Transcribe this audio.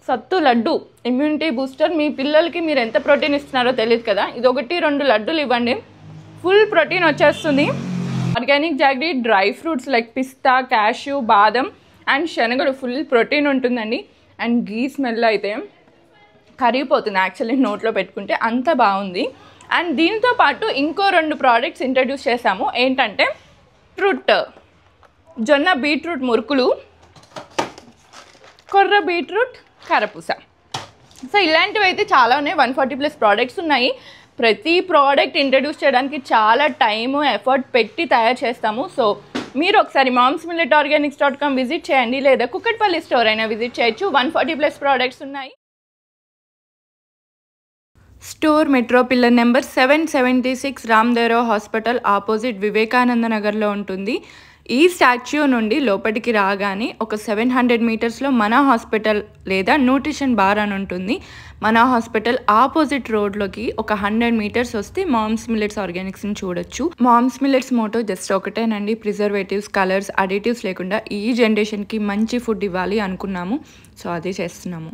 సత్తు laddu immunity booster. మీ పిల్లలకి మీరు ఎంత ప్రోటీన్ ఇస్తున్నారో తెలియదు కదా, ఇది 1-2 లడ్డూలు ఇవ్వండి, ఫుల్ ప్రోటీన్ వచ్చేస్తుంది. Organic jaggery dry fruits like pista, cashew, badam and శనగలు, ఫుల్ ప్రోటీన్ ఉంటుందండి. అండ్ గీ స్మెల్ అయితే కరిగిపోతుంది యాక్చువల్లీ నోట్లో పెట్టుకుంటే, అంత బాగుంది. అండ్ దీంతో పాటు ఇంకో 2 ప్రోడక్ట్స్ ఇంట్రడ్యూస్ చేసాము. ఏంటంటే జొన్న బీట్రూట్ మురుకులు, కొర్ర బీట్రూట్ కరపూస. సో ఇలాంటివి అయితే చాలా ఉన్నాయి, 140+ ప్రోడక్ట్స్ ఉన్నాయి. ప్రతి ప్రోడక్ట్ ఇంట్రడ్యూస్ చేయడానికి చాలా టైము ఎఫర్ట్ పెట్టి తయారు చేస్తాము. సో మీరు ఒకసారి momsmilletorganics.com విజిట్ చేయండి, లేదా కుక్కట్పల్లి స్టోర్ అయినా విజిట్ చేయొచ్చు. 140+ ప్రోడక్ట్స్ ఉన్నాయి. Store metro pillar number 776 Ramdev Rao hospital opposite Vivekananda నగర్లో ఉంటుంది. ఈ స్టాచ్యూ నుండి లోపలికి రాగానే ఒక 700 మీటర్స్లో మన హాస్పిటల్ లేదా న్యూట్రిషన్ బార్ అని ఉంటుంది. మన హాస్పిటల్ ఆపోజిట్ రోడ్లోకి ఒక 100 మీటర్స్ వస్తే మామ్స్ మిల్లెట్స్ ఆర్గానిక్స్ని చూడొచ్చు. మామ్స్ మిల్లెట్స్ మోటో జస్ట్ ఒకటేనండి, ప్రిజర్వేటివ్స్, కలర్స్, అడిటివ్స్ లేకుండా ఈ జనరేషన్కి మంచి ఫుడ్ ఇవ్వాలి అనుకున్నాము. సో అదే చేస్తున్నాము.